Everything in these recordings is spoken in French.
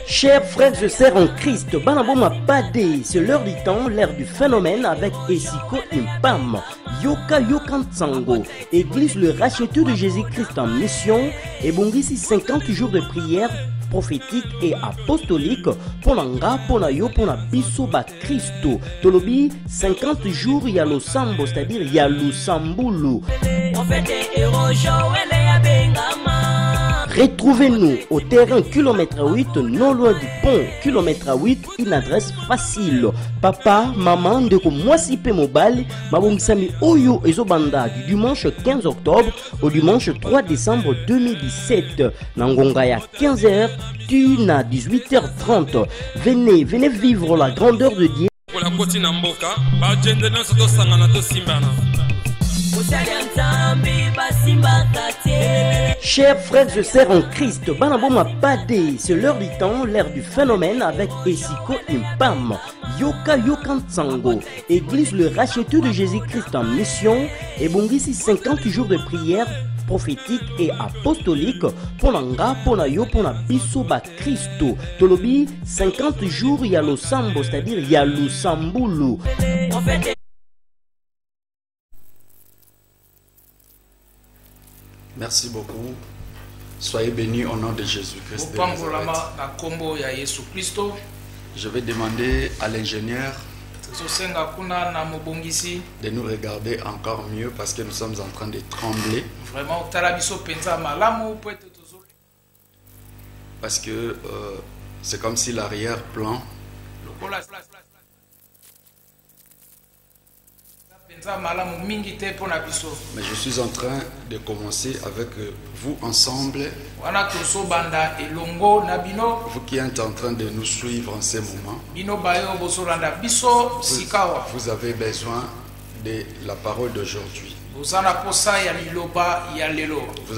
Chers frères et sœurs en Christ, Banaboma Padé, c'est l'heure du temps, l'ère du phénomène avec Esiko Impam, Yoka Yokansango, Église le racheteur de Jésus-Christ en mission, et Bongisi 50 jours de prière prophétique et apostolique pour l'anga, pour la yo, pour la biso ba Christo. Tolobi 50 jours il y a le sambo, c'est-à-dire il y a le sambulu. Retrouvez-nous au terrain kilomètre 8, non loin du pont, kilomètre 8, une adresse facile. Papa, maman, ndeko mwasi pe mobile, mabongisami oyo ezobanda du dimanche 15 octobre au dimanche 3 décembre 2017. Nangonga ya 15h, tune à 18h30. Venez vivre la grandeur de Dieu. Chers frères et sœurs en Christ, Banaboma Padé, c'est l'heure du temps, l'ère du phénomène avec Esiko Impam, Yoka Yokansango, Église le racheteur de Jésus-Christ en mission, et Bongisi 50 jours de prière prophétique et apostolique pour l'anga, pour la yo, pour la biso ba Christo. Tolobi 50 jours il y a le sambo, c'est-à-dire il y a le sambulu. Merci beaucoup. Soyez bénis au nom de Jésus-Christ. Je vais demander à l'ingénieur de nous regarder encore mieux parce que nous sommes en train de trembler. Parce que c'est comme si l'arrière-plan mais je suis en train de commencer avec vous ensemble. Vous qui êtes en train de nous suivre en ce moment. Vous avez besoin de la parole d'aujourd'hui. Vous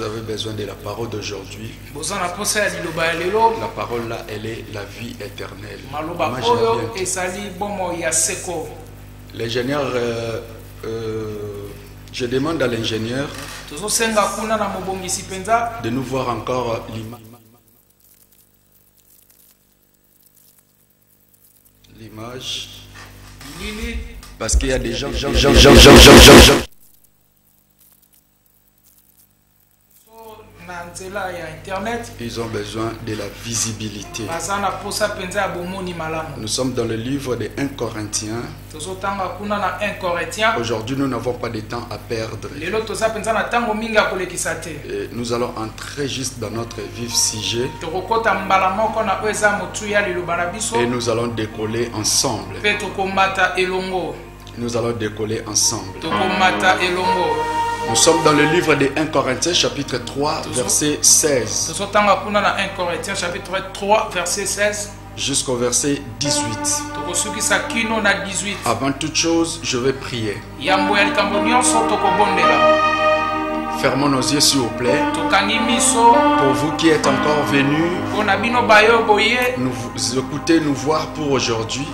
avez besoin de la parole d'aujourd'hui. La parole là, elle est la vie éternelle. L'ingénieur, je demande à l'ingénieur de nous voir encore l'image. Parce qu'il y a des gens. Ils ont besoin de la visibilité. Nous sommes dans le livre de 1 Corinthiens. Aujourd'hui, nous n'avons pas de temps à perdre. Et nous allons entrer juste dans notre vif sujet. Et nous allons décoller ensemble. Nous allons décoller ensemble. Nous sommes dans le livre de 1 Corinthiens chapitre 3 verset 16 jusqu'au verset 18. Avant toute chose, je vais prier. Fermons nos yeux s'il vous plaît. Pour vous qui êtes encore venus nous écouter, nous voir pour aujourd'hui.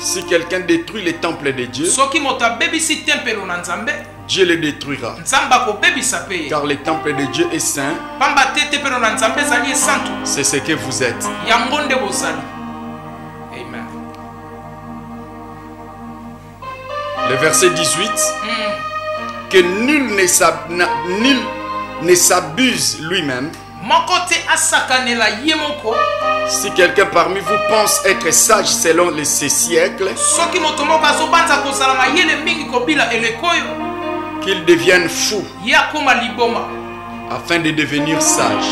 Si quelqu'un détruit les temples de Dieu, Dieu les détruira. Car le temple de Dieu est saint. C'est ce que vous êtes. Amen. Le verset 18. Que nul ne s'abuse lui-même. Si quelqu'un parmi vous pense être sage selon ces siècles, qu'il devienne fou afin de devenir sage.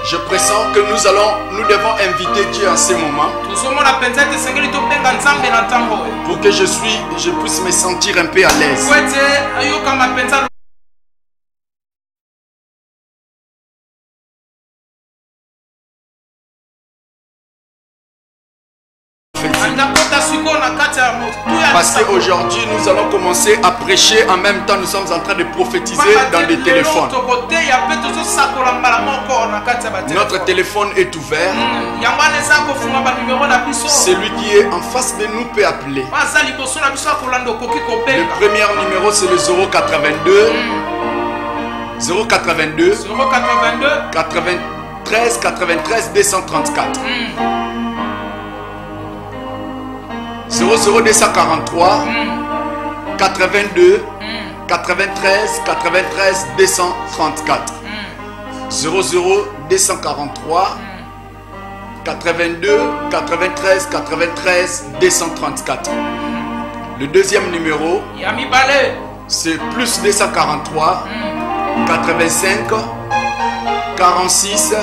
Je pressens que nous devons inviter Dieu en ce moment pour que je puisse me sentir un peu à l'aise. Parce qu'aujourd'hui nous allons commencer à prêcher en même temps nous sommes en train de prophétiser dans des téléphones. Notre téléphone est ouvert. Celui qui est en face de nous peut appeler. Le premier numéro c'est le 082 93 234 00243 82 93 234 00243 82 93 234. Le deuxième numéro c'est plus 243 85 46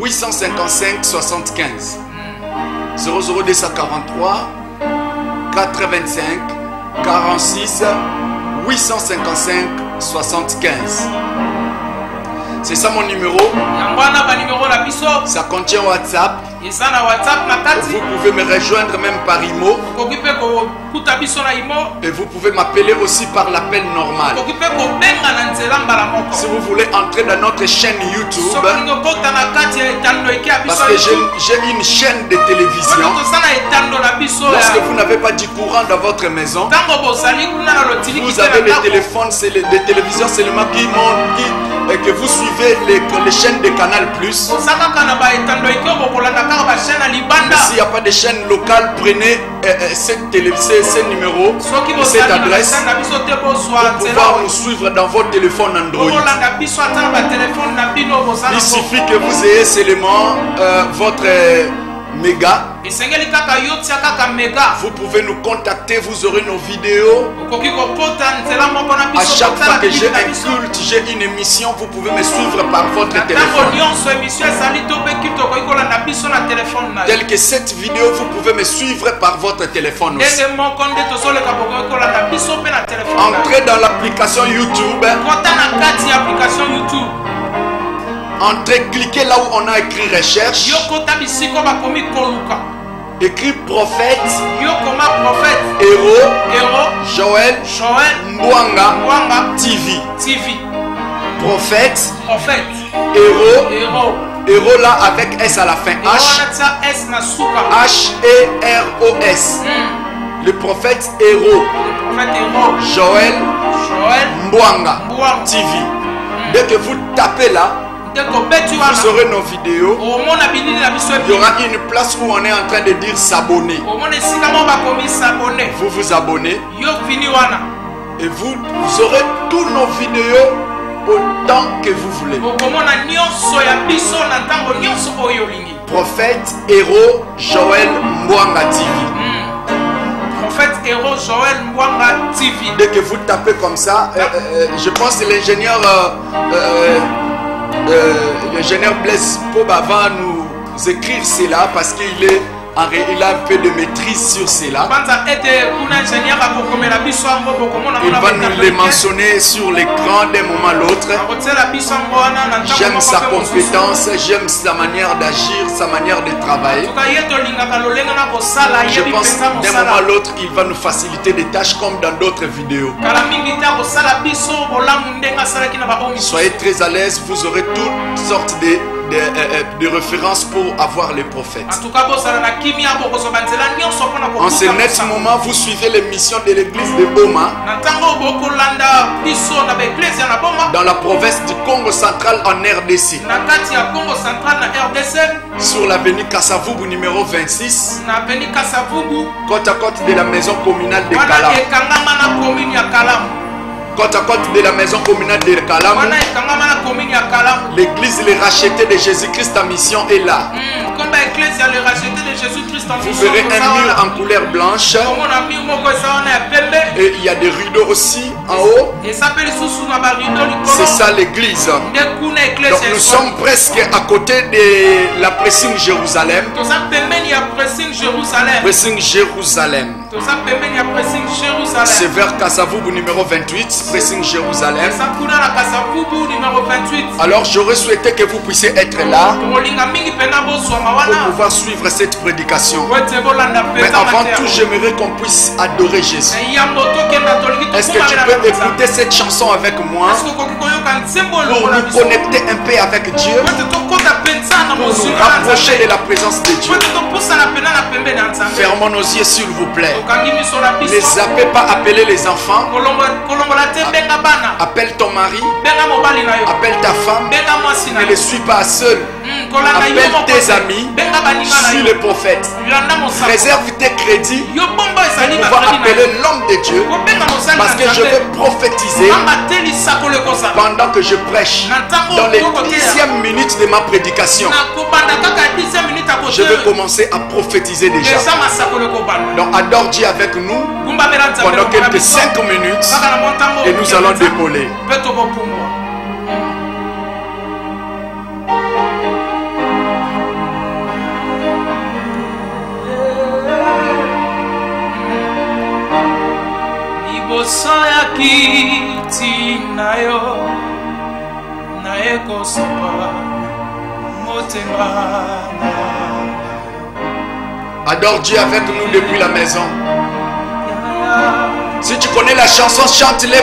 855 75. 00243 85 46 855 75. C'est ça mon numéro. Ça contient WhatsApp. Vous pouvez me rejoindre même par IMO. Et vous pouvez m'appeler aussi par l'appel normal. Si vous voulez entrer dans notre chaîne YouTube, parce que j'ai une chaîne de télévision. Lorsque vous n'avez pas du courant dans votre maison, vous avez des téléphones, des télévisions seulement qui montent, que vous suivez les chaînes de Canal+. Mais s'il n'y a pas de chaîne locale, prenez ce numéro, cette adresse pour pouvoir nous suivre dans votre téléphone Android. Il suffit que vous ayez seulement votre méga. Vous pouvez nous contacter, vous aurez nos vidéos. À chaque fois que j'ai un culte, j'ai une émission, vous pouvez me suivre par votre téléphone. Tel que cette vidéo, vous pouvez me suivre par votre téléphone aussi. Entrez dans l'application YouTube. Entrez, cliquez là où on a écrit recherche. Écrit prophète, héros, Joël, Mbwanga, TV. Prophète, héros là avec S à la fin. H-E-R-O-S. Le prophète héros, Joël, Mbwanga, TV. Dès que vous tapez là, vous aurez nos vidéos. Il y aura une place où on est en train de dire s'abonner. Vous vous abonnez et vous aurez tous nos vidéos autant que vous voulez. Prophète, héros, Joël, Mbwanga TV. Prophète, héros, Joël, Mbwanga TV. Dès que vous tapez comme ça, je pense que l'ingénieur l'ingénieur Blaise Poba va nous écrire cela parce qu'il est il a un peu de maîtrise sur cela. Il va nous les mentionner sur l'écran d'un moment à l'autre. J'aime sa compétence, j'aime sa manière d'agir, sa manière de travailler. Je pense d'un moment à l'autre, il va nous faciliter des tâches comme dans d'autres vidéos. Soyez très à l'aise, vous aurez toutes sortes de références pour avoir les prophètes. En ce net moment, vous suivez l'émission de l'église de Boma dans la province du Congo central en RDC, sur l'avenue Kassavubu numéro 26, côte à côte de la maison communale de Kalam. Côte à côte de la maison communale de Kalam, l'église Les Rachetés de Jésus-Christ en mission est là. Vous verrez un mur en couleur blanche et il y a des rideaux aussi en haut. C'est ça l'église. Donc nous sommes presque à côté de la Pressing Jérusalem. Pressing Jérusalem. C'est vers Kassavubu numéro 28. Pressing Jérusalem. Alors j'aurais souhaité que vous puissiez être là pour pouvoir suivre cette prédication. Mais avant tout, j'aimerais qu'on puisse adorer Jésus. Est-ce que tu peux écouter cette chanson avec moi pour nous connecter un peu avec Dieu, pour nous rapprocher de la présence de Dieu? Fermons nos yeux s'il vous plaît. Ne zappez pas, appelez les enfants. Appelle ton mari, appelle ta femme, ne les suis pas seul. Appelle tes amis, suis le prophète. Réserve tes crédits pour pouvoir appeler l'homme de Dieu, parce que je veux prophétiser pendant que je prêche. Dans les 10e minutes de ma prédication, je vais commencer à prophétiser déjà. Donc adore Dieu avec nous pendant quelques 5 minutes et nous allons décoller. Adore Dieu avec nous depuis la maison. Si tu connais la chanson, chante-les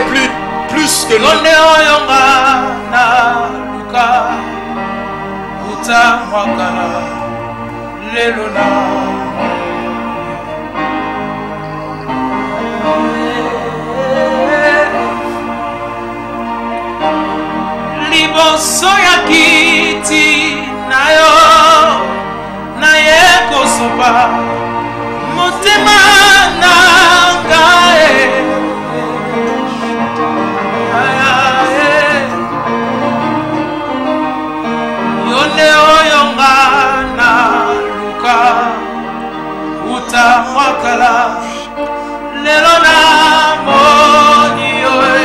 plus que nous. Liboso ya kiti nayo naye kosoba motema nangae yone oyonga na luka utamwakala lelo na moni yoe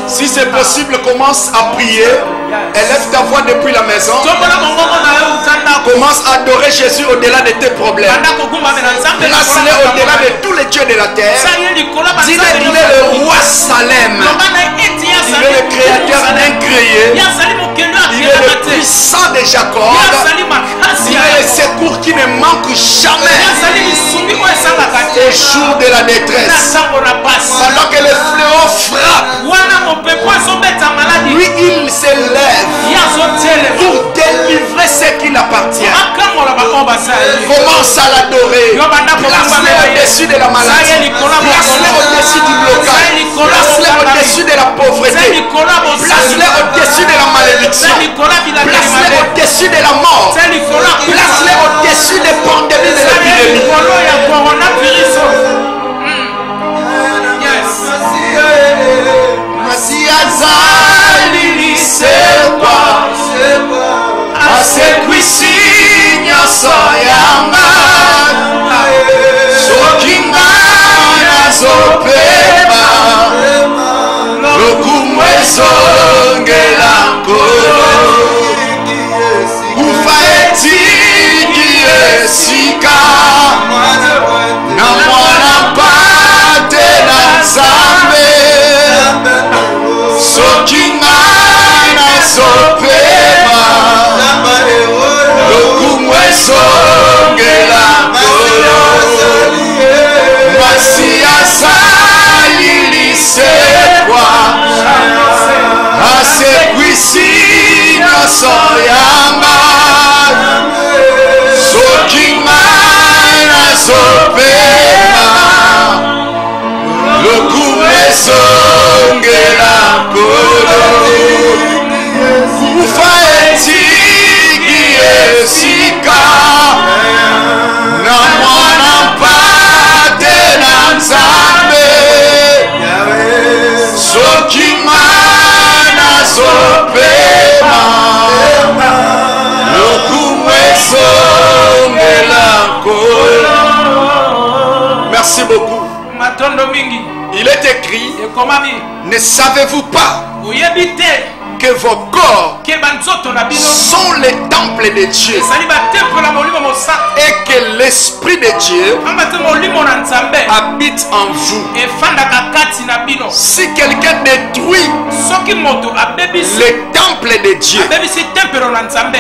Si c'est possible, commence à prier. Élève ta voix depuis la maison. Commence à adorer Jésus au-delà de tes problèmes. Place-le au-delà de tous les dieux de la terre. Dis-le qu'il est le roi Salem. Il est le créateur incréé. Il est le puissant de Jacob. Il est le secours qui ne manque jamais au jour de la détresse. Pendant que le fléau frappe, lui il s'élève pour délivrer ce qui l'appartient. Commence à l'adorer. Place-le au-dessus de la maladie. Place-le au-dessus du blocage. Place-le au-dessus de la pauvreté. Place-le au-dessus de la malédiction. Place-le au-dessus de la mort. Place-le au-dessus des pandémies de l'épidémie. Merci beaucoup. Il est écrit, ne savez-vous pas que vos corps sont les temples de Dieu et que l'Esprit de Dieu habite en vous? Si quelqu'un détruit le temple de Dieu,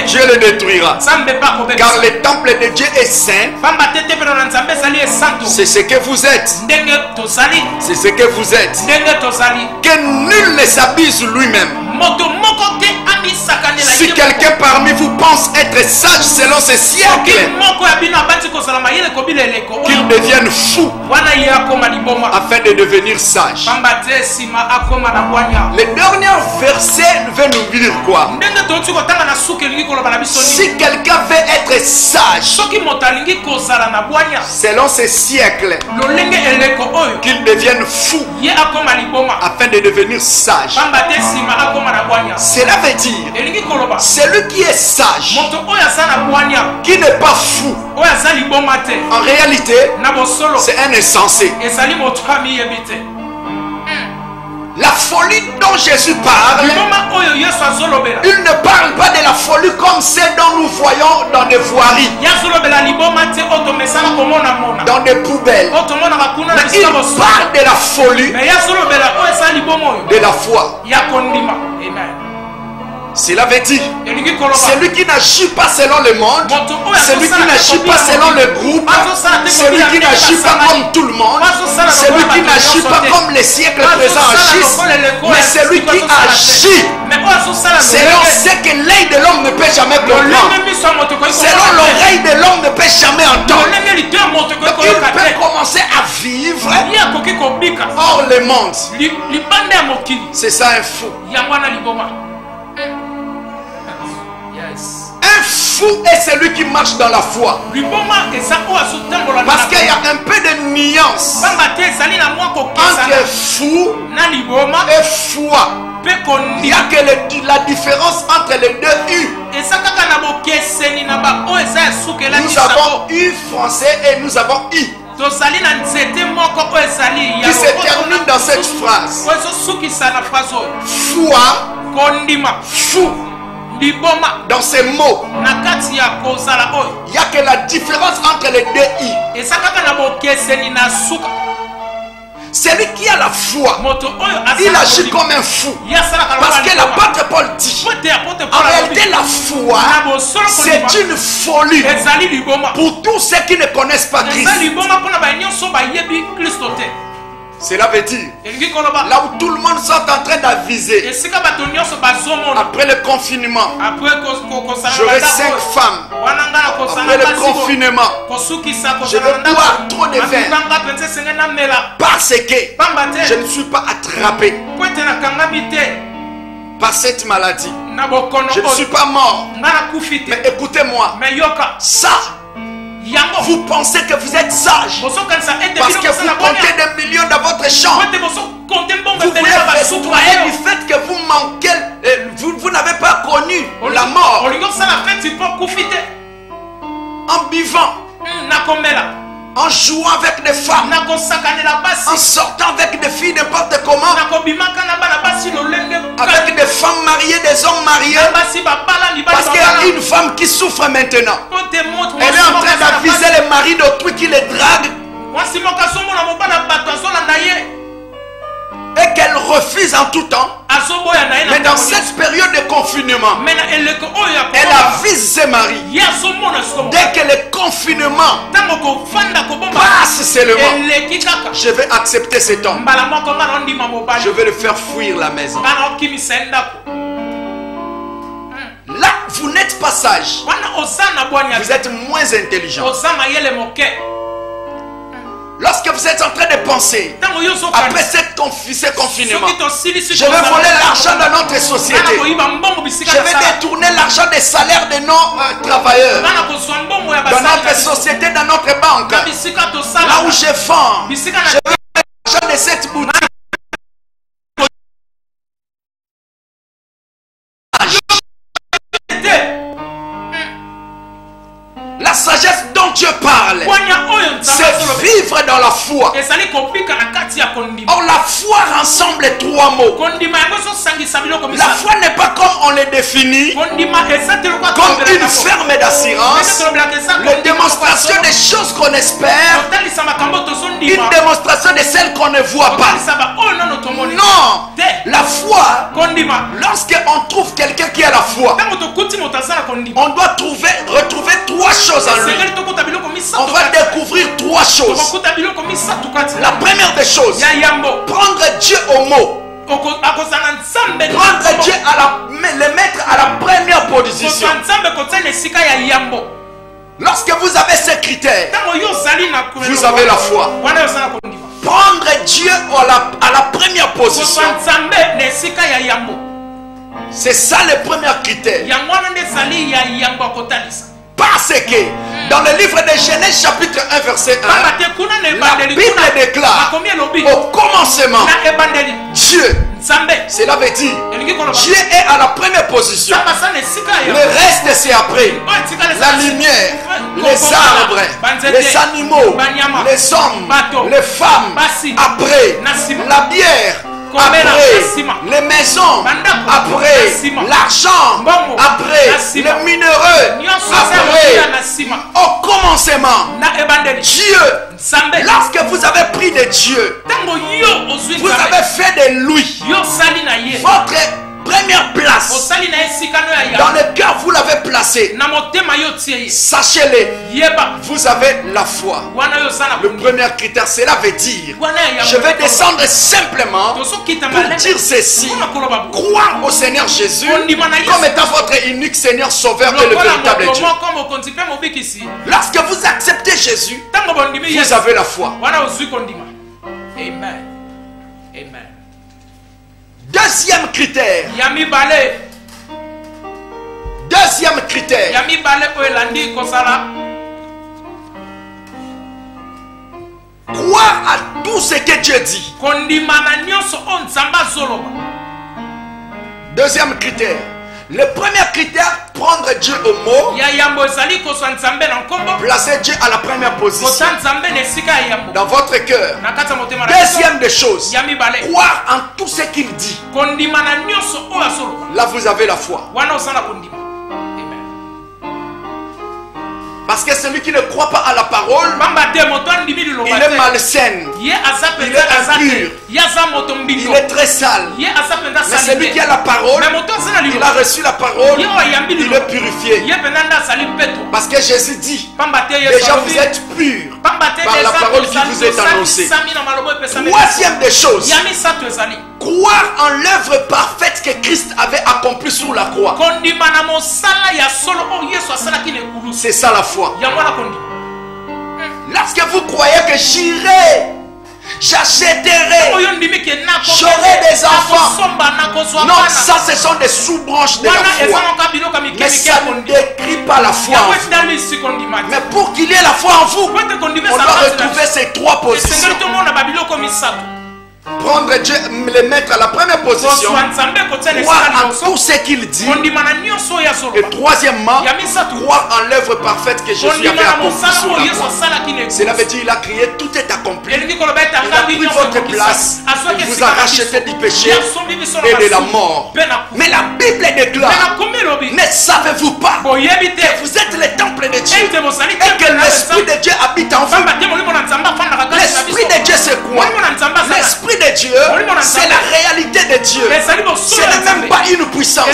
Dieu le détruira. Car le temple de Dieu est saint. C'est ce que vous êtes. C'est ce que vous êtes. Que nul ne s'abuse lui-même. Si quelqu'un parmi vous pense être sage selon ce siècle, qu'il devienne fou afin de devenir sage. Le dernier verset veut nous dire quoi? Si quelqu'un veut être sage selon ce siècle, qu'il devienne fou afin de devenir sage. Cela veut dire celui qui est sage, qui n'est pas fou, en réalité c'est un insensé. La folie dont Jésus parle, il ne parle pas de la folie comme celle dont nous voyons dans des voiries, dans des poubelles. Mais il parle de la folie de la foi. Cela veut dire, celui qui n'agit pas selon le monde, celui qui n'agit pas selon le groupe, celui qui n'agit pas comme tout le monde, celui qui n'agit pas comme les siècles présents agissent, mais celui qui agit selon ce que l'œil de l'homme ne peut jamais comprendre, selon l'oreille de l'homme ne peut jamais entendre. Il peut commencer à vivre hors le monde. C'est ça un fou. Un fou est celui qui marche dans la foi. Parce qu'il y a un peu de nuance entre fou et foi. Il n'y a que la différence entre les deux U. Nous avons U français et nous avons I qui se termine dans cette phrase. Foi, fou. Dans ces mots, il n'y a que la différence entre les deux I. Celui qui a la foi, il agit comme un fou. Parce que l'apôtre Paul dit, en réalité la foi, c'est une folie pour tous ceux qui ne connaissent pas Christ. Cela veut dire, là où tout le monde sont en train d'aviser, après le confinement, j'aurai 5 femmes. Après le confinement, je vais boire trop de vin parce que je ne suis pas attrapé par cette maladie. Je ne suis pas mort. Mais écoutez-moi, ça, vous pensez que vous êtes sage parce que vous comptez des millions dans votre champ. Vous voulez festoyer du fait que vous manquez, vous n'avez pas connu la mort en buvant, en jouant avec des femmes, en sortant avec des filles n'importe comment, avec des femmes mariées, des hommes mariés. Parce qu'il y a une femme qui souffre maintenant. Elle est en train d'aviser les maris d'autrui qui les draguent et qu'elle refuse en tout temps. Mais dans cette période de confinement, elle avise ses maris. Dès que le confinement passe seulement, je vais accepter cet homme. Je vais le faire fuir la maison. Là, vous n'êtes pas sage. Vous êtes moins intelligent. Lorsque vous êtes en train de penser, après ce confinement, je vais voler l'argent de notre société. Je vais détourner l'argent des salaires de nos travailleurs. Dans notre société, dans notre banque. Là où je vends, je vais l'argent de cette boutique. La sagesse dont Dieu parle, c'est vivre dans la foi. Or la foi rassemble 3 mots. La foi n'est pas comme on le définit, comme une ferme d'assurance, une démonstration des choses qu'on espère, une démonstration de celles qu'on ne voit pas. Non, la foi, lorsqu'on trouve quelqu'un qui a la foi, on doit retrouver 3 choses en lui. On va découvrir 3 choses. La première des choses, prendre Dieu au mot. Prendre Dieu le mettre à la première position. Lorsque vous avez ces critères, vous avez la foi. Prendre Dieu à la première position. C'est ça le premier critère. Parce que dans le livre de Genèse chapitre 1 verset 1, la Bible déclare au commencement Dieu. Cela veut dire Dieu est à la première position. Le reste c'est après. La lumière, les arbres, les animaux, les hommes, les femmes. Après la bière. Après les maisons, après l'argent, après les minéraux, après au commencement Dieu. Lorsque vous avez pris de Dieu, vous avez fait de lui votre première place. Dans le cœur, vous l'avez placé. Sachez-le, vous avez la foi. Le premier critère, cela veut dire, je vais descendre simplement pour dire ceci. Croire au Seigneur Jésus comme étant votre unique Seigneur Sauveur et le véritable Dieu. Lorsque vous acceptez Jésus, vous avez la foi. Amen. Amen. Deuxième critère. Deuxième critère. Croire à tout ce que Dieu dit. Deuxième critère. Le premier critère, prendre Dieu au mot. Placer Dieu à la première position dans votre cœur. Deuxième des choses, croire en tout ce qu'il dit. Là, vous avez la foi. Parce que celui qui ne croit pas à la parole, il est malsain, il est impur, il est très sale. Mais celui qui a la parole, il a reçu la parole, il est purifié. Parce que Jésus dit, déjà vous êtes purs par la parole qui vous est annoncée. Troisième des choses, croire en l'œuvre parfaite que Christ avait accomplie sur la croix. C'est ça la foi. Lorsque vous croyez que j'irai, j'achèterai, j'aurai des enfants. Non, ça ce sont des sous-branches de la foi. Mais ça ne décrit pas la foi en vous. Mais pour qu'il y ait la foi en vous, on doit retrouver ces trois positions. Prendre Dieu, le mettre à la première position, croire en tout ce qu'il dit. Et troisièmement, croire en l'œuvre parfaite que Jésus avait accomplie sur la croix. Cela veut dire qu'il a crié, tout est accompli. Il a pris votre place, il vous a racheté du péché et de la mort. Mais la Bible déclare, ne savez-vous pas que vous êtes le temple de Dieu et que l'Esprit de Dieu habite en vous? L'Esprit de Dieu c'est quoi? L'Esprit de Dieu, c'est la réalité de Dieu. Ce n'est même pas une puissance.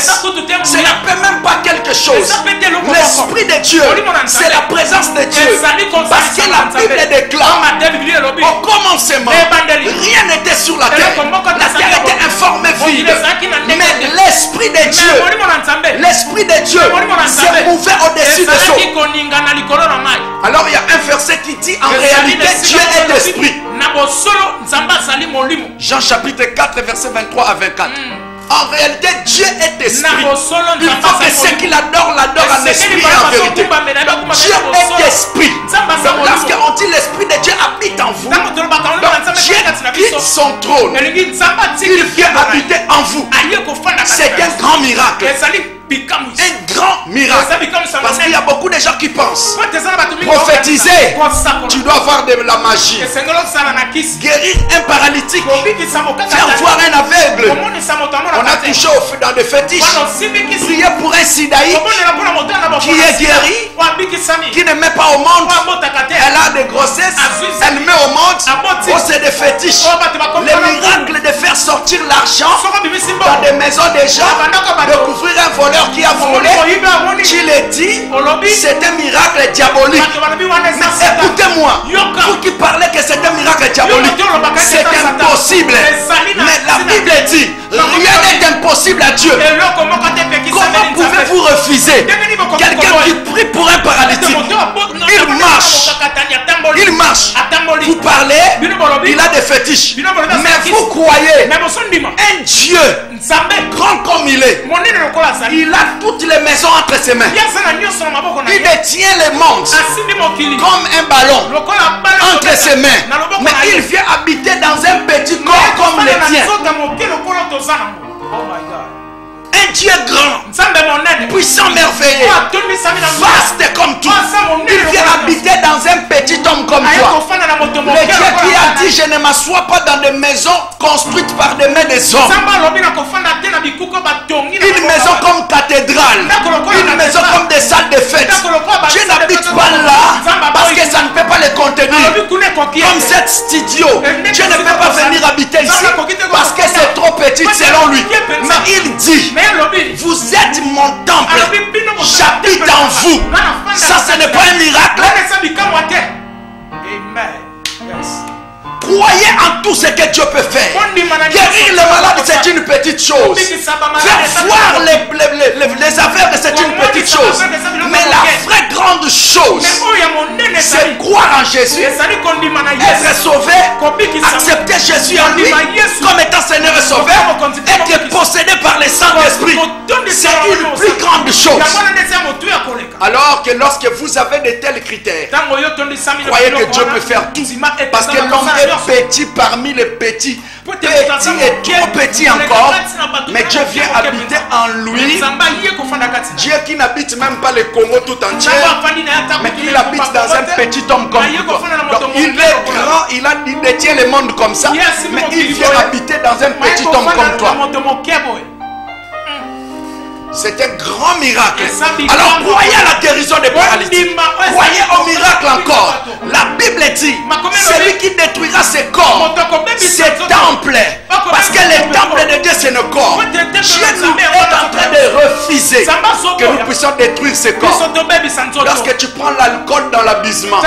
Ce n'est même pas quelque chose. L'Esprit de Dieu, c'est la présence de Dieu. Parce que la Bible déclare, au commencement, rien n'était sur la terre. La terre était informée vide. Mais l'Esprit de Dieu s'est mouvé au-dessus de ça. Alors il y a un verset qui dit, en réalité, Dieu est l'Esprit. Jean chapitre 4 verset 23 à 24. En réalité, Dieu est esprit. Il faut que ceux qui l'adorent en esprit et en vérité. Donc Dieu est esprit. Donc lorsqu'on dit l'Esprit de Dieu habite en vous, donc Dieu quitte son trône. Il vient habiter en vous. C'est un grand miracle. Un grand miracle. Parce qu'il y a beaucoup de gens qui pensent prophétiser, tu dois avoir de la magie. Guérir un paralytique, faire voir un aveugle. On a touché dans des fétiches. Prier pour un sidaï qui est guéri, qui ne met pas au monde. Elle a des grossesses, elle met au monde. Oh, c'est des fétiches. Les miracles de faire sortir l'argent dans des maisons des gens, de couvrir un voleur qui a volé, tu le dis, c'est un miracle diabolique. Mais écoutez-moi, vous qui parlez que c'est un miracle diabolique, c'est impossible. Mais la Bible dit, rien n'est impossible à Dieu. Comment pouvez-vous refuser quelqu'un qui prie pour un paralytique? Il marche. Il marche. Vous parlez, il a des fétiches. Mais vous croyez un Dieu grand comme il est. Il a toutes les maisons entre ses mains. Il détient le monde comme un ballon entre ses mains. Mais il vient habiter dans un petit corps comme le tien. Un Dieu grand, puissant, merveilleux, vaste comme tout. Il vient habiter dans un petit homme comme toi. Le Dieu qui a dit, je ne m'assois pas dans des maisons construites par des mains des hommes. Une maison comme cathédrale, une maison comme des salles de fête. Dieu n'habite pas là parce que ça ne peut pas le contenir. Comme cette studio, Dieu ne peut pas venir habiter ici parce que c'est trop petit selon lui. Mais il dit, êtes mon temple. J'habite en vous. Ça, ce n'est pas un miracle. Amen. Yes. Croyez en tout ce que Dieu peut faire. Guérir les malades, c'est une petite chose. Faire voir les aveugles, c'est une petite chose. Mais la vraie grande chose, c'est croire en Jésus, être sauvé, accepter Jésus en lui comme étant Seigneur et Sauveur, être possédé par les Saint-Esprit. C'est une plus grande chose. Alors que lorsque vous avez de tels critères, croyez que Dieu peut faire tout. Parce que l'homme est petit parmi les petits. Petit et trop petit encore. Mais Dieu vient habiter en lui. Dieu qui n'habite même pas le Congo tout entier. Mais il habite dans un petit homme comme toi. Donc il est grand, il détient le monde comme ça. Mais il vient habiter dans un petit homme comme toi. C'est un grand miracle. Alors croyez à la guérison des paralytiques. Croyez au miracle encore. La Bible dit, celui qui détruira ses corps, ses temples. Parce que les temples de Dieu, c'est nos corps. Dieu nous est en train de refuser que nous puissions détruire ses corps. Lorsque tu prends l'alcool dans l'abusement,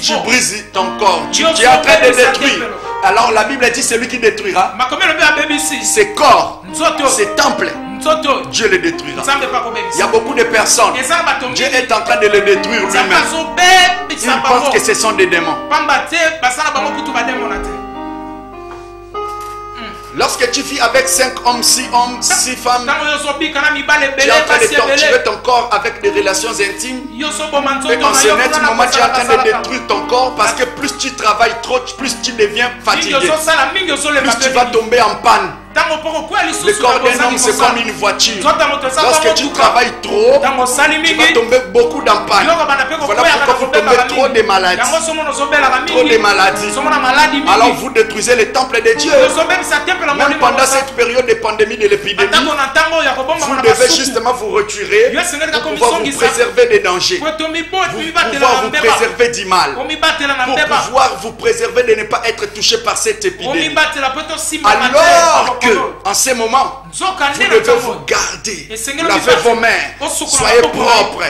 tu brises ton corps. Tu es en train de détruire. Alors la Bible dit, celui qui détruira ses corps, ses temples, Dieu les détruira. Il y a beaucoup de personnes, Dieu est en train de les détruire lui-même. Ils pensent que ce sont des démons. Lorsque tu vis avec 5 hommes, 6 femmes, tu es en train de torturer ton corps avec des relations intimes. Et en ce net moment, tu es en train de détruire ton corps parce que plus tu travailles trop, plus tu deviens fatigué. Plus tu vas tomber en panne. Le corps d'un homme, c'est comme une voiture. Lorsque tu travailles trop, tu vas tomber beaucoup en panne. Voilà pourquoi vous tombez trop de maladies. Trop de maladies. Alors vous détruisez le temple de Dieu. Même pendant cette période de pandémie, de l'épidémie, vous devez justement vous retirer pour pouvoir vous préserver des dangers, pour pouvoir vous préserver du mal, pour pouvoir vous préserver de ne pas être touché par cette épidémie. Alors que en ce moment, vous devez vous garder, lavez vos mains, soyez propres,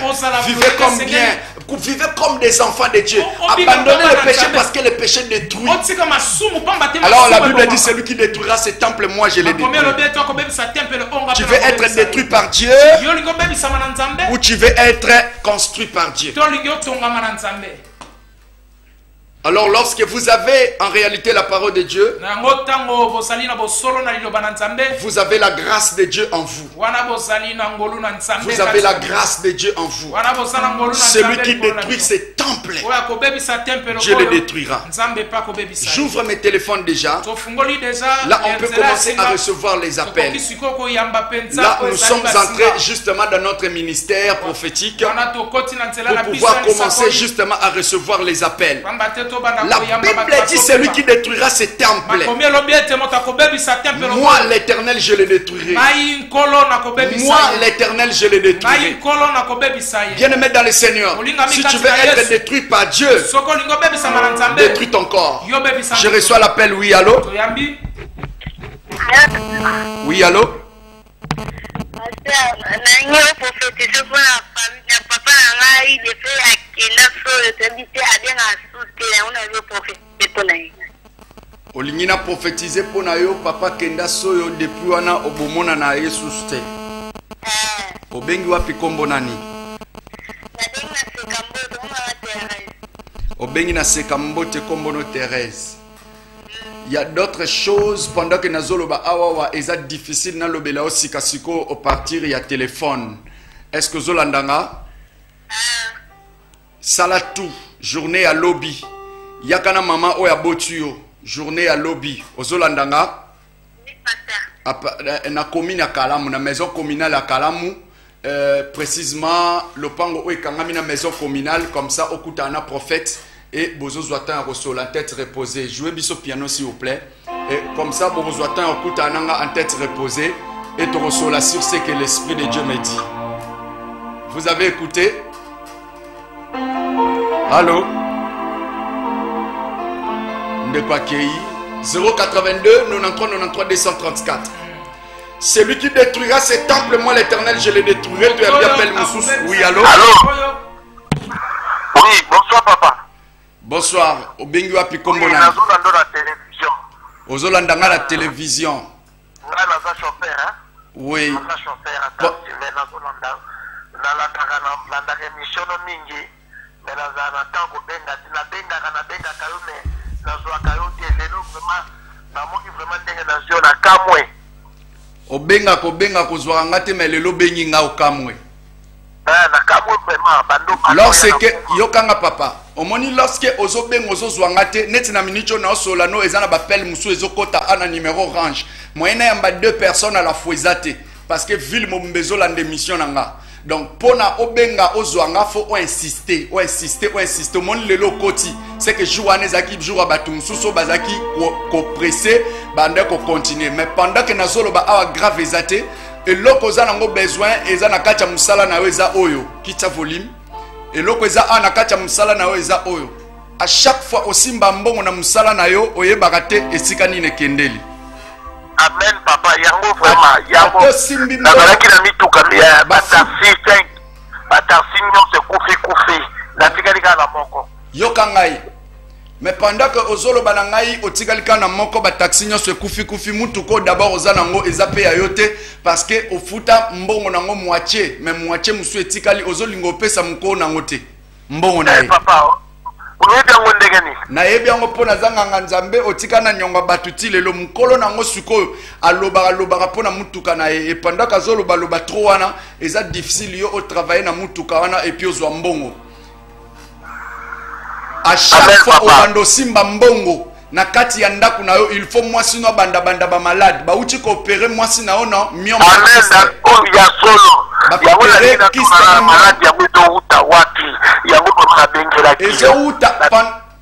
vivez comme bien. Vivez comme des enfants de Dieu. Abandonnez le péché parce que le péché détruit. Alors la Bible dit, celui qui détruira ce temple, moi je les détruis. Tu veux être détruit par Dieu ou tu veux être construit par Dieu? Alors lorsque vous avez en réalité la parole de Dieu, vous avez la grâce de Dieu en vous. Vous avez la grâce de Dieu en vous. Celui qui détruit ces temples, Dieu les détruira. J'ouvre mes téléphones déjà. Là on peut commencer à recevoir les appels. Là nous sommes entrés justement dans notre ministère prophétique pour pouvoir commencer justement à recevoir les appels. La Bible dit, celui qui détruira ces temples, moi l'Éternel je les détruirai. Moi l'Éternel je les détruirai. Bien-aimé dans le Seigneur, si tu veux être détruit par Dieu, détruis ton corps. Je reçois l'appel. Oui, allô? Oui, allô? Olingi na prophétiser pour na yo papa kenda soyo depuis wana obomona na Yesus te. Obengi wapi kombo nani? Obengi na Sekambote kombo no Thérèse. Il y a d'autres choses pendant que nazoloba awawa eza difficile na lobela osika siko au partir il y a téléphone. Est-ce que zolandanga? Salatu journée à lobby. Yakana mama oya botuyo journée à lobby. Ozolandanga? Na commune à Kalamu, na maison communale à Kalamu. Précisément le pango oye kangami na maison communale comme ça okutana prophète. Et bozo zoatan reçoit la tête reposée. Jouez biso piano s'il vous plaît. Et comme ça bozo zoatan okutananga en tête reposée. Et tu reçois la sur ce que l'Esprit de Dieu me dit. Vous avez écouté? Allô? Ndekwa Kei 082 93 93 234. Celui qui détruira ces temples, moi l'Éternel, je les détruirai. Tu appelles Moussous. Oui, allô? Allô? Oui, bonsoir papa. Bonsoir. Obengi wapi kombo na? Nazolanda la télévision. Ozolanda nga la télévision. Nga naza chauffeur, hein? Oui. Naza chauffeur à taxi, mais nazolanda. Nalandaka émission no mingi. Mais naza na tango benga, nabenga kayo mais nazwaka yo te lelo vraiment namoki vraiment ndenge nazio na kamwe. Obenga kozwaka nga te mais lelo bengi nga okamwe. Na kamwe vraiment bando. Lorsque yokanga papa, omoni lorsque ozobenga ozozwanga te neti na minicho na osolano eza na bapel musu ezokota ana numéro orange. Moyena yamba 2 personnes à la fois ezate parce que ville mombezo la démission nanga. Donc pona obenga ozwanga faut insister. Mon lelo koti c'est que jour zaki jour abatu mususo bazaki ko pressé bande ko continuer mais pendant que nazolo ba awa grave ezate et loko za nango besoin eza na kacha musala na eza oyo kicha volume et loko eza ana kacha musala na eza oyo à chaque fois osimba mbongo na musala na yo oyebaka te esika nini kendeli. Amen papa yango vraiment yango simbi na balaki na mituka ya batarsi nyonso kufi na tikali kala moko yoka ngai mais pendant que ozolo banangai otikali kana moko ba taxi nyonso kufi mutuko d'abord ozana ngo ezape ya yote parce que ofuta mbongo nango moitié mais moitié musu etikali ozolingo pesa mko nango te mbongo na ye papa oyebi yango ndenge nini nayebi yango mpo nazanganga nzambe otika na nyonga bato ti lelo mokolo nango sikoyo alobaka mpo na mutuka na ye epandaka azoloba tro wana eza difficile yo otravaille na mutuka wana epi ozwa mbongo à chaque fois obanda osimba mbongo na kati ya ndako na yo il faut mwasi no banda ba malade bauti ko opérer mwasi na yo no mion amen o ya solo yango na kisa malade ya mito uta waki yango na bengela ki ezo uta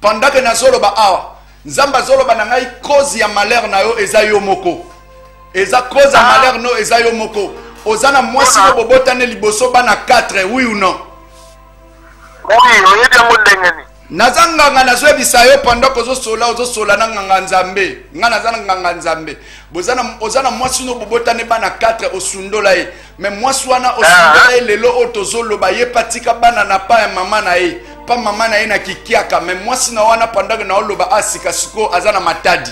pendant que nazoloba awa nzamba zoloba na ngai cause ya malheur na yo eza yo moko eza cause ya malheur no eza yo moko ozana mwasi no bobotane liboso bana 4 oui ou non oui oyebi yango ndenge ni nazanganga nazwebisa yo pendant que ozosola na nganga nzambe nga nazana nganga nzambe ozana mwasi no bobotane bana 4 osundola ye mais mwasi wana osundola ye lelo oyo tozoloba ye patika bana na pa ya mama na ye pa mama na ye na kikiaka mais mwasi na wana pendant que na oloba asika siko azana matadi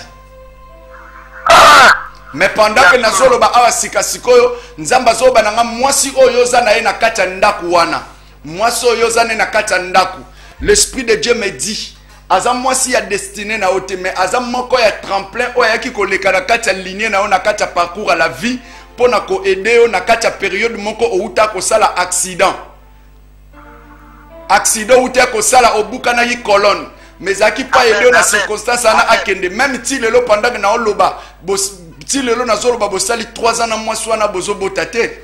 mais pendant que nazoloba awa sika sikoyo nzamba azoba nanga mwasi oyo oza na ye na kati ya ndaku wana mwasi oyo oza na kati ya ndaku. L'Esprit de Dieu me dit, Azam moi si ya destiné na ote, mais Azam moko ya tremplin, oya ki koleka na kati ya lignée na o na kati ya parcours à la vie, pour na ko aider o na kati ya période moko o uta ko sala accident. Accident uta ko sala obuka na yi colonne, mais aki pa aider na circonstance ana akende, même ti lelo pendant que na o loba, ti lelo na zoloba bosali 3 ans na moi swana bozo botate.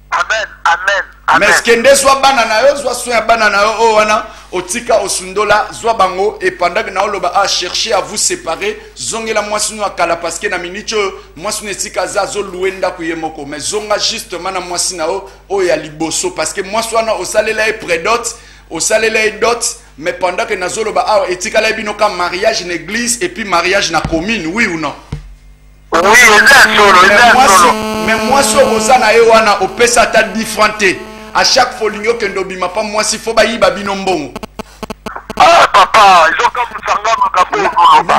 Amen, amen. Mais ce que zwa bana na yo zwa soya bana na yo o wana otika osundola zwa bango et pendant que na oloba a chercher à vous séparer zongela mwasi no akala parce que na minicho mwasi no etika za zo luenda ku yemoko mais zonga justement na mwasi na o ya liboso parce que mwasi wana osalela e prédot osalela e dot mais pendant que na zoloba a etika la bino ka mariage en église et puis mariage na commune oui ou non. Oui, solo. Mais moi so ozana ye wana opesa ta différenté. À chaque fois lingo kendo bima pa moi si faut ba yiba bino mbongo. Ah papa, yoka musanga makapo.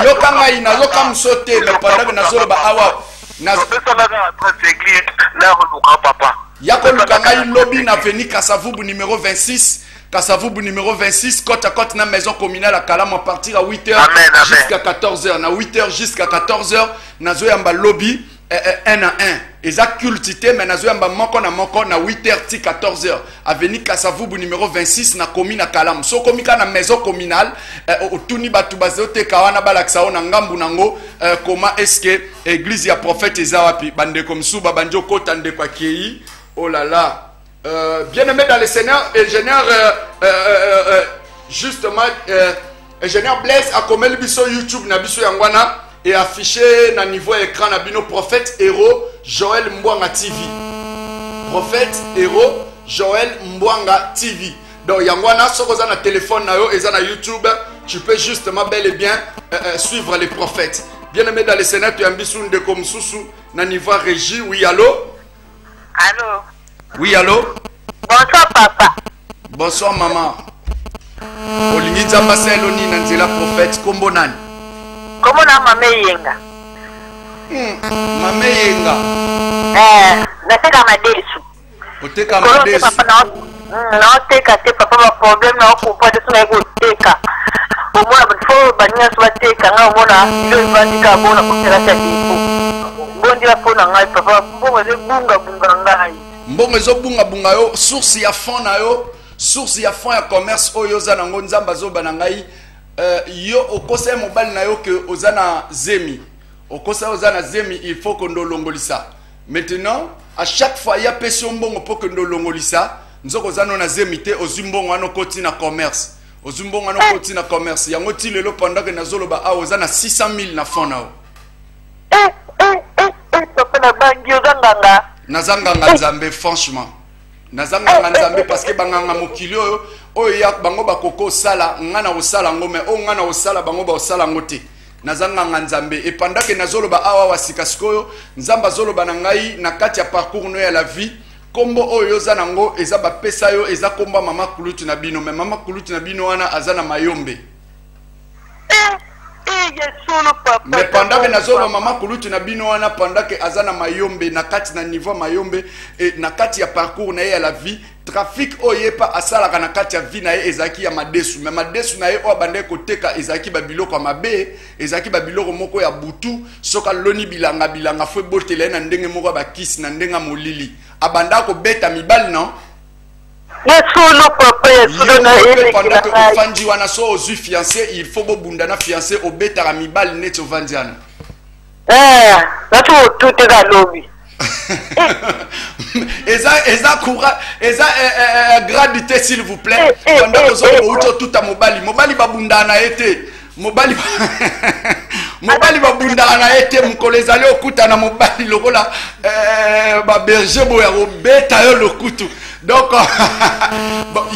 Yoka ngai na yoka msote mais pendant que nazolo ba awa na pesa na adresse église na luka papa. Yako luka ngai lobby na Avenue Kasavubu numéro 26. Kasavubu numéro 26, côte à côte na maison communale à Kalam à partir à 8h jusqu'à 14h. Na 8h jusqu'à 14h, na zoyamba lobby 1 à 1. Exact cultité, mais na zoyamba moko na 8h ti 14h. Avenue Kasavubu numéro 26 na commune à Kalam. So komika na maison communale otuni batu bazote kawana balaksa na ngambu nango comment est-ce que église ya prophète ezawapi bande comme suba banjo kota ndeko akei. Oh là là. Bien-aimé dans le Seigneur, ingénieur justement ingénieur Blaise a comme biso YouTube na biso yangwana et affiché na niveau écran na bino prophète héros Joël Mbwanga TV. Prophète héros Joël Mbwanga TV. Donc yangwana soko za na téléphone na yo eza na YouTube, tu peux justement bel et bien suivre les prophètes. Bien-aimé dans le Seigneur, tu as ambition de comme Soussou na niveau régie. Oui, allô? Allô? Oui, allô? Bonsoir, papa. Bonsoir, maman. Olingi Nzamba Seloni Nanzela prophète Kombo nani? Comment na mame yenga? Mame yenga. Nateka madesu. Oteka madesu. Papa na teka te papa ba problème na ko pa de sona ko teka. O mona befo banya so teka nga mona ilo bandika bona ko tera ta dipo. Bondi la pona ngai papa mbongo ze bunga ngai. Mbongo zo bunga yo source ya fond na yo. Source ya fond ya commerce oyo za nango nzamba zo banangai yo okosa mobile na yo ke ozana zemi okosa ozana zemi il faut que ndo longolisa maintenant à chaque fois ya peso mbongo pour que ndo longolisa nzoko zano na zemi te ozumbongo ano koti na commerce ozumbongo ano koti na commerce yango ti lelo pendant que nazoloba a ozana 600,000 na fond na yo papa na bangi ozanganga nazanganga nzambe franchement nazanga nzambe parce que banganga mokili oyo ya bango bakoko sala ngana osala ngome o ngana osala bango ba osala ngote nazanga nzambe et pendant que nazoloba awa wasika sikoyo nzamba zoloba na ngai na kati ya parcours no ya la vie kombo oyo za nango eza ba pesa yo eza komba mama kulutu na bino mais mama kulutu na bino wana azana mayombe mais pendant que nazolo mama kulutu na bino wana pendant que azana mayombe na kati na niveau mayombe et na kati ya parcours na ya la vie trafic oyepa asala kana kati ya vie na ye ezaki ya madesu mais madesu na ye o bande koteka ezaki babiloko mabe ezaki babiloko moko ya butu soka loni bilanga fwe botele na ndenge moko ba kisi na ndenga molili abanda ko beta mibali non pendant que ofandi wana so ozu fiancé il faut bobunda na fiancé obetaka mibali neti ovandiana natu otuteka lobi eza courage eza gradité s'il vous plaît pendant que ozoko uto tuta mobali babundana ete mobali babundana ete mukolo ezali okuta na mobali lokola ba berger boya obeta yo lokutu donc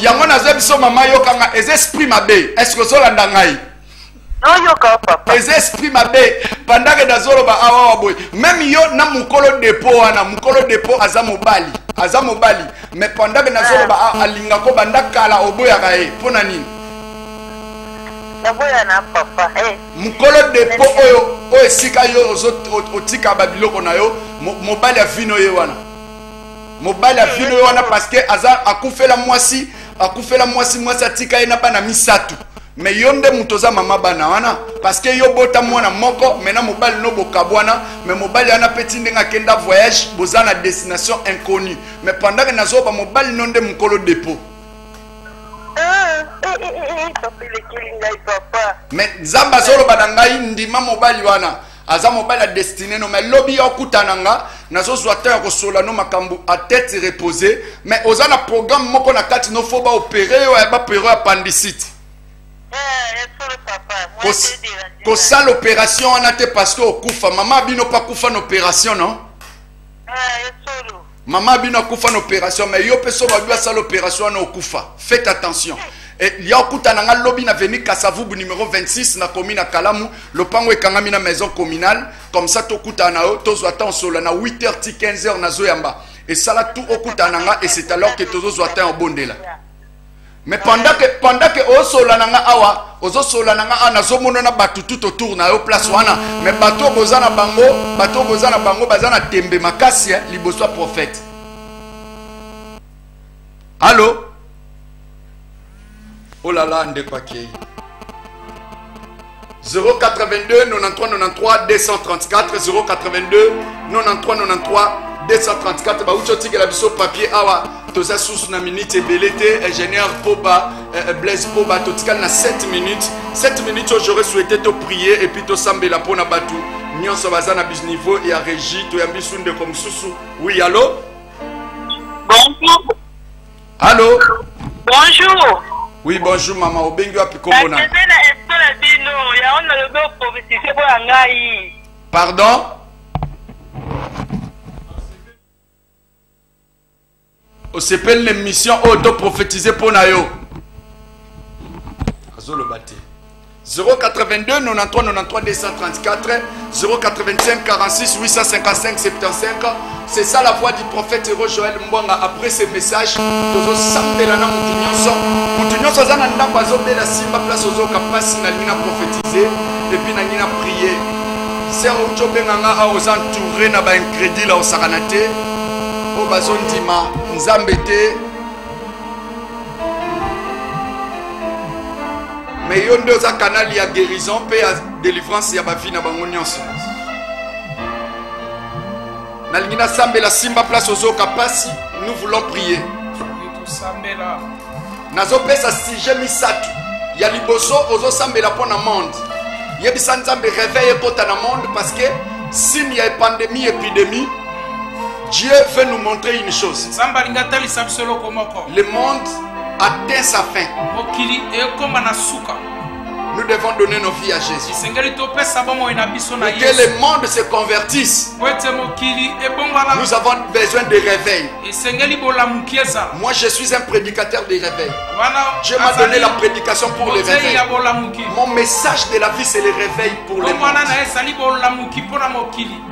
yango nazo biso mama yokanga ez esprit mabe est-ce que zolanda ngai non yoka papa ez esprit mabe pendant que nazoloba awa boy même yo na mukolo dépôt wana mukolo dépôt aza mobali mais pendant que nazoloba alinga ko banda kala oboyaka ye pona nini naboya na papa mukolo dépôt oyo esika yo otika babiloko na yo mobali ya vino ye wana mobali ya vino ye wana parce que aza akufela mwasi atika ye na bana misatu mais yo nde mutoza mama bana wana parce que yo bota mwana moko mena mobali no bokabwana mais mobali wana petit ndenga kenda voyage boza na destination inconnue mais pendant que nazoba mobali no nde mukolo dépôt mais nzamba zolo banangai ndima mobali wana aza mobali a destiné no mais lobi okutananga nazo zwata ko sola no makambu à tête reposée mais ozana programme moko na kati no foba opérer yo ba opérer appendicite kosala l'opération wana te parce que okufa mama bino pa kufa na opération non mama bino kufa na opération mais yo peso ba bia sala l'opération na okufa faites attention et il y a okutananga lobby na veni Kasavubu numéro 26 na commune à Kalamu lopango ekangami na maison communale comme ça tokutana yo tozwa temps sola na 8h ti 15h na zoyamba et sala tout okutananga et c'est alors que tozwa temps au bondela mais pendant que osolananga awa ozosolananga ana zomona na batu tout autour na yo place wana mais bato bozana bango bazana tembe makasi liboso prophète. Allô? Oh là là, ndé quoi qui 082 93 93 234 082 93 93 234 ba ucho tika la biso papier awa toza sous na minute belete ingénieur Poba Blaise Poba totika na 7 minutes j'aurais souhaité te prier et puis to sambela pona batu nyonso bazana bis niveau et à régie to yambi sunde comme susu. Oui, allô? Bonjour. Allô? Bonjour. Oui, bonjour maman, obengi wapi komona. Pardon? On s'appelle l'émission auto-prophétisée pour Nayo. Azolo bate. 082 93 93 234 085 46 855 75. C'est ça la voix du prophète héros Joël Mbwanga. Après ce message, tozo sambela na mutu nyonso. Mutu nyonso za na ndambo azobela simba place ozo kapasi na lina prophétiser et puis na lina prier. Sœur Ocho benganga a aux entourés na ba incrédit la osakanate. O bazondima nzambe te. Mais yon deux a canal ya guérison pe ya délivrance ya ba vie na bango nyonso. Nalingina sambela simba place ozo kapasi, nous voulons prier. Nazo pesa sujet misatu. Ya liboso ozo sambela pona monde. Yebisa nzambe réveille kota na monde parce que s'il y a une pandémie, épidémie, Dieu veut nous montrer une chose. Le monde atteint sa fin. Nous devons donner nos vies à Jésus. Et que le monde se convertisse. Nous avons besoin de réveil. Moi, je suis un prédicateur de réveil. Dieu m'a donné la prédication pour le réveil. Mon message de la vie, c'est le réveil pour le monde.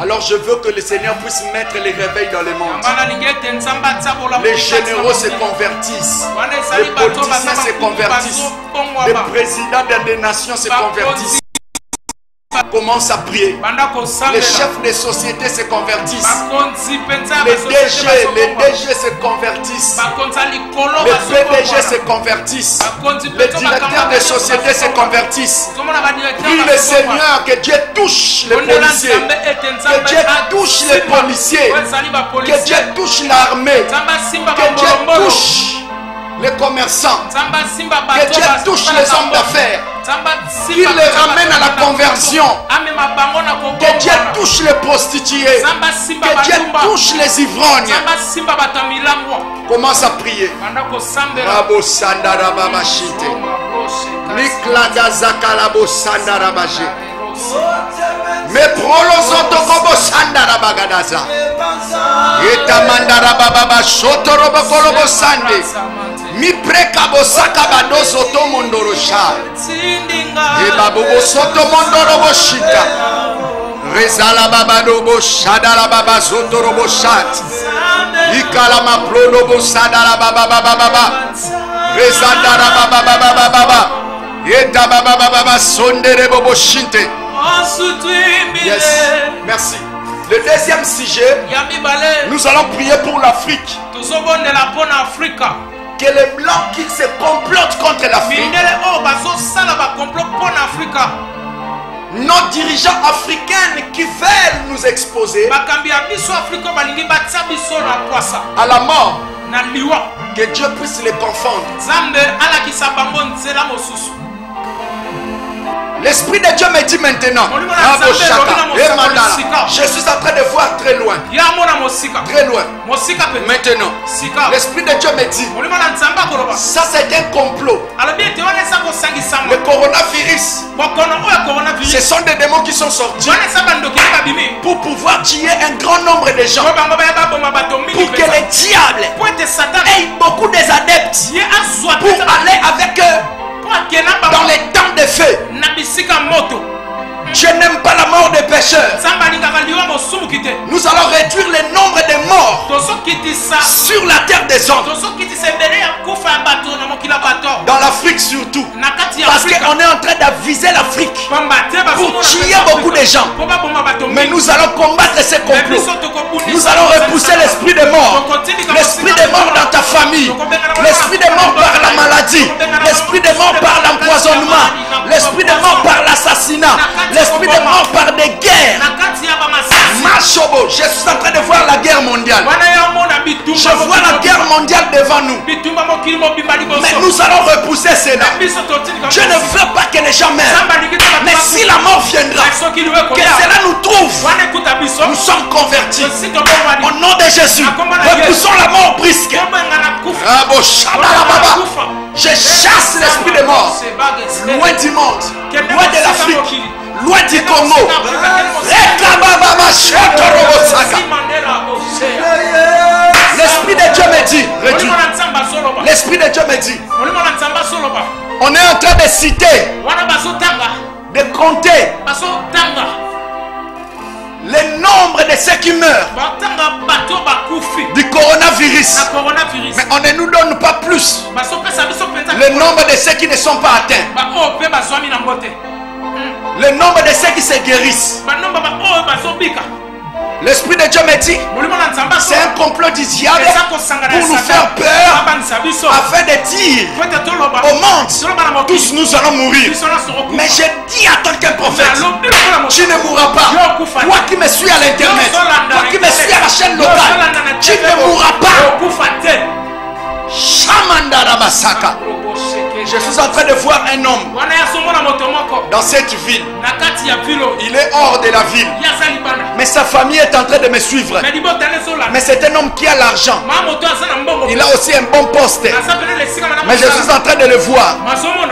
Alors, je veux que le Seigneur puisse mettre le réveil dans le monde. Les généraux se convertissent. Les politiciens se convertissent. Les présidents des nations se convertissent. Commence à prier. Les chefs des sociétés se convertissent. Les DG se convertissent. Les PDG se convertissent. Les directeurs des sociétés se convertissent. Prie le Seigneur que Dieu touche les policiers. Que Dieu touche les policiers. Que Dieu touche l'armée. Que Dieu touche les commerçants. Que Dieu touche les hommes d'affaires. Qu'il les ramène à la conversion. Que Dieu touche les prostituées. Que Dieu touche les ivrognes. Commence à prier. Rabo Sandara Babashite. Niklada Zakalabo Sandara Baje. Me prolozoto kobo Sandara Bagadaza. Eta Mandara Baba Shotorobo Kolobo Sande. Mi prekabo sakabado soto mondorosha. Eba bobo soto mondorobo shita. Rezala baba dobo shadala baba soto robo shat. Ikala ma prolobo sadala baba baba baba. Rezandara baba baba baba. Eta baba baba sondere bobo shinte. Yes, merci. Le deuxième sujet, nous allons prier pour l'Afrique. Que les blancs qui se complotent contre l'Afrique, nos dirigeants africains qui veulent nous exposer à la mort, que Dieu puisse les confondre. L'Esprit de Dieu me dit maintenant, je suis en train de voir très loin. Très loin. Maintenant, l'Esprit de Dieu me dit, ça c'est un complot. Le coronavirus, ce sont des démons qui sont sortis pour pouvoir tuer un grand nombre de gens. Pour que les diables aient beaucoup d'adeptes pour aller avec eux dans les temps de feu. Je n'aime pas la mort des pécheurs. Nous allons réduire le nombre de morts sur la terre des hommes. Dans l'Afrique surtout. Parce qu'on est en train d'aviser l'Afrique pour tuer beaucoup de gens. Mais nous allons combattre ces complots. Nous allons repousser l'esprit de mort. L'esprit de mort dans ta famille. L'esprit de mort par la maladie. L'esprit de mort par l'empoisonnement. L'esprit de mort par l'assassinat. L'esprit de mort par des guerres. Machobo, je suis en train de voir la guerre mondiale. Je vois la guerre mondiale devant nous. Mais nous allons repousser cela. Je ne veux pas que les gens meurent. Mais si la mort viendra, que cela nous trouve, nous sommes convertis. Au nom de Jésus, repoussons la mort brisque. Je chasse l'esprit de mort loin du monde, loin de l'Afrique, loin du Congo. L'esprit de Dieu me dit, réduis. L'esprit de Dieu me dit, On est en train de citer, de compter le nombre de ceux qui meurent du coronavirus. Mais on ne nous donne pas plus le nombre de ceux qui ne sont pas atteints, le nombre de ceux qui se guérissent. L'Esprit de Dieu me dit, c'est un complot du diable pour nous faire peur, afin de dire au monde, tous nous allons mourir. Mais je dis en tant que prophète, tu ne mourras pas. Toi qui me suis à l'internet, toi qui me suis à la chaîne locale, tu ne mourras pas. Shamandara Masaka. Je suis en train de voir un homme dans cette ville. Il est hors de la ville, mais sa famille est en train de me suivre. Mais c'est un homme qui a l'argent. Il a aussi un bon poste. Mais je suis en train de le voir.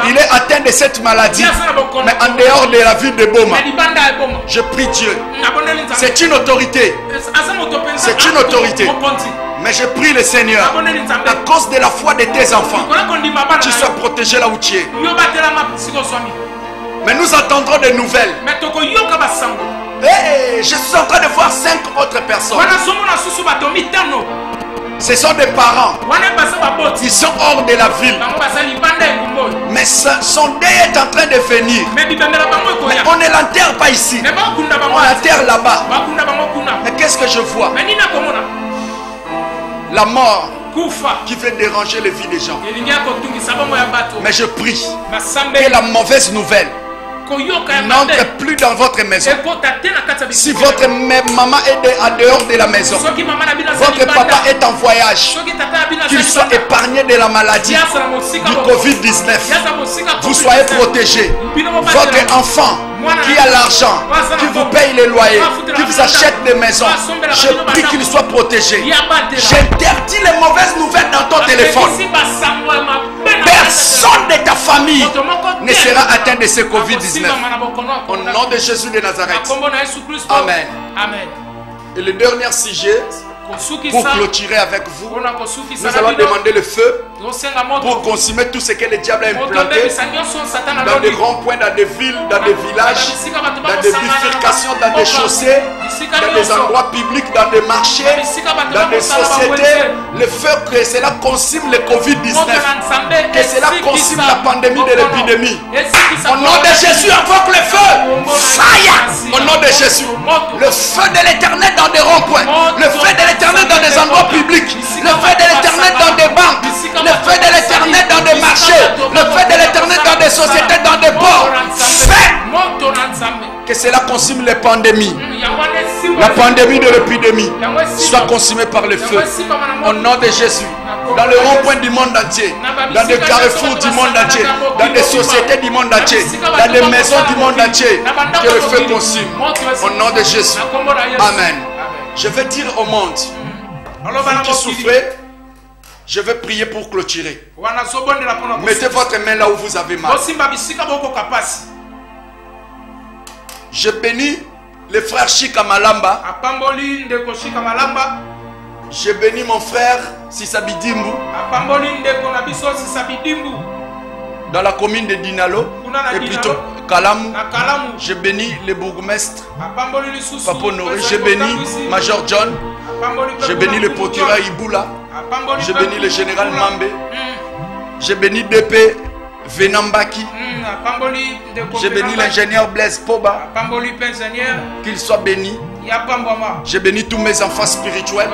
Il est atteint de cette maladie, mais en dehors de la ville de Boma. Je prie Dieu. C'est une autorité. C'est une autorité. Mais je prie le Seigneur, à cause de la foi de tes enfants, tu sois protégé là où tu es. Mais nous attendrons des nouvelles. Hey, je suis en train de voir 5 autres personnes. Ce sont des parents. Ils sont hors de la ville. Mais son deuil est en train de venir. Mais on ne l'enterre pas ici. On l'enterre là-bas. Mais qu'est-ce que je vois? La mort qui veut déranger les vies des gens. Mais je prie que la mauvaise nouvelle n'entre plus dans votre maison. Si votre maman est en dehors de la maison, votre papa est en voyage, qu'il soit épargné de la maladie du Covid-19, vous soyez protégés. Votre enfant qui a l'argent, qui vous paye les loyers, qui vous achète des maisons, je prie qu'il soit protégé. J'interdis les mauvaises nouvelles dans ton téléphone. Personne de ta famille ne sera atteint de ce Covid-19. Au nom de Jésus de Nazareth. Amen. Et le dernier sujet, pour clôturer avec vous, nous allons demander le feu pour consumer tout ce que le diable a implanté dans des ronds-points, dans des villes, dans des villages, dans des bifurcations, dans des chaussées, dans des endroits publics, dans des marchés, dans des sociétés. Le feu, que cela consume le Covid-19, que cela consume la pandémie de l'épidémie. Au nom de Jésus, invoque le feu. Fire. Au nom de Jésus. Le feu de l'éternel dans des ronds-points. Le feu de l'éternel dans des endroits publics. Le feu de l'éternel dans des banques. Le feu de l'éternel dans des marchés. Le feu de l'éternel dans des sociétés, dans des ports. Fais que cela consume les pandémies. La pandémie de l'épidémie soit consumée par le feu. Au nom de Jésus. Dans le rond-point du monde entier, dans des carrefours du monde entier, dans des sociétés du monde entier, dans des maisons du monde entier, que le feu consume. Au nom de Jésus. Amen. Je vais dire au monde, vous qui souffrez, je vais prier pour clôturer. Mettez votre main là où vous avez mal. Je bénis le frère Chika Malamba. Je bénis mon frère Sisabidimbu dans la commune de Dinalo et plutôt Kalamu. Je bénis le bourgmestre Papa Honoré. Je bénis Major John. Je bénis le procureur Iboula. Je bénis le général Mambe. Je bénis DP Venambaki. Je bénis l'ingénieur Blaise Poba. Qu'il soit béni. Je bénis tous mes enfants spirituels,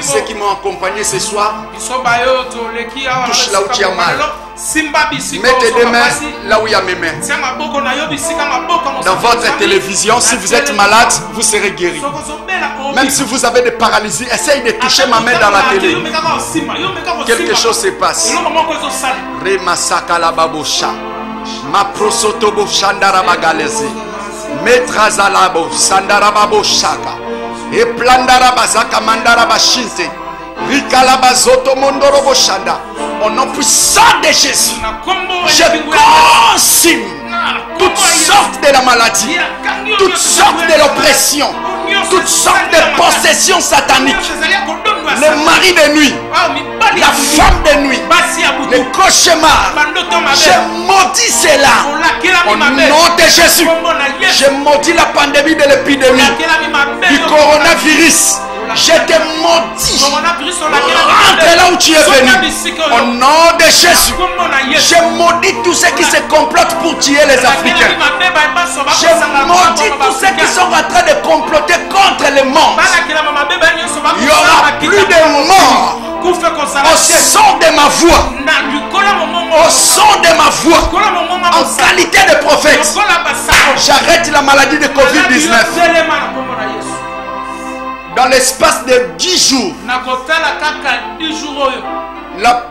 ceux qui m'ont accompagné ce soir. Touche là où tu as mal. Mets tes deux mains là où il y a mes mains. Dans votre télévision, si vous êtes malade, vous serez guéri. Même si vous avez des paralysies, essaye de toucher ma main dans la télé. Quelque chose se passe. Remasaka la babosha. Ma prosotobo shandara bagalezi. Metrazalabo sandarababo shaka. E plandarabazaka mandarabashinte. Rikalabazoto mondorobo shanda. Au nom puissant de Jésus, je consume toutes sortes de la maladie, toutes sortes de l'oppression, toutes sortes de possessions sataniques, les maris de nuit, la femme de nuit, le cauchemar. Je maudis cela. Au nom de Jésus, je maudis la pandémie de l'épidémie, du coronavirus. Je te maudis. Rentre là où tu es venu. Au nom de Jésus, je maudis tous ceux qui se complotent pour tuer les Africains. Je maudis tous ceux qui sont en train de comploter contre les morts. Il n'y aura plus de morts. Au son de ma voix, au son de ma voix, en qualité de prophète, j'arrête la maladie de Covid-19. Dans l'espace de 10 jours,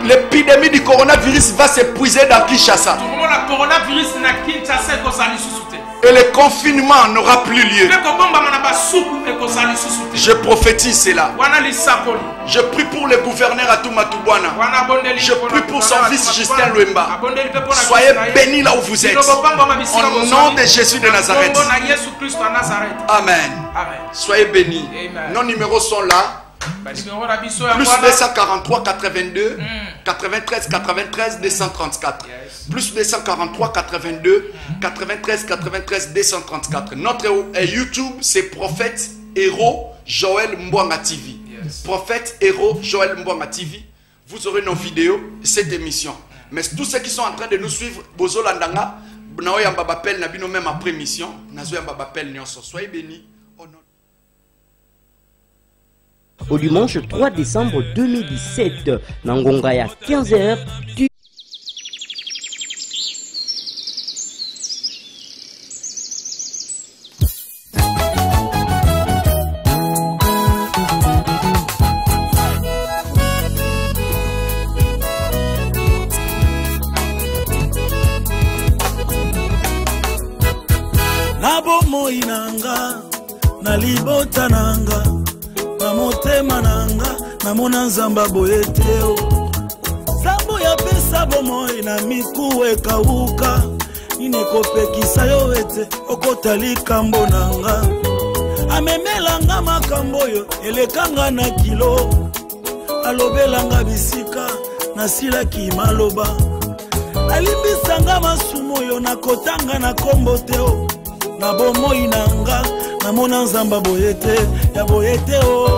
l'épidémie du coronavirus va s'épuiser dans Kinshasa. Et le confinement n'aura plus lieu. Je prophétise cela. Je prie pour le gouverneur Atumatubwana. Je prie pour son fils Justin Luemba. Soyez bénis là où vous êtes. Au nom de Jésus de Nazareth. Amen. Soyez bénis. Nos numéros sont là. Plus 243 82 93 93 234. Plus 243 82 93 93 234. Notre YouTube, c'est Prophète Héros Joël Mbouanga TV. Prophète Héros Joël Mbouanga TV. Vous aurez nos vidéos, cette émission. Mais tous ceux qui sont en train de nous suivre, Bozo Landanga, Naoyamba Bapel, Nabino même après mission, Nazoyamba Bapel, Nyonso. Soyez bénis. Au dimanche 3 décembre 2017, Nangongaya 15h, Nabo moinanga, nalibota nanga. Motema nanga namona nzamba boyeteo sambo ya pesa bomoi na miku ekauka nine kopekisa yo ete okotalika mbonanga amemelanga makambo yo elekanga na kilo alobelanga bisika nasilaki maloba alimbisanga masumo yo nakotanga na komboteo na bomoi nanga namona nzamba boyete ya boyeteo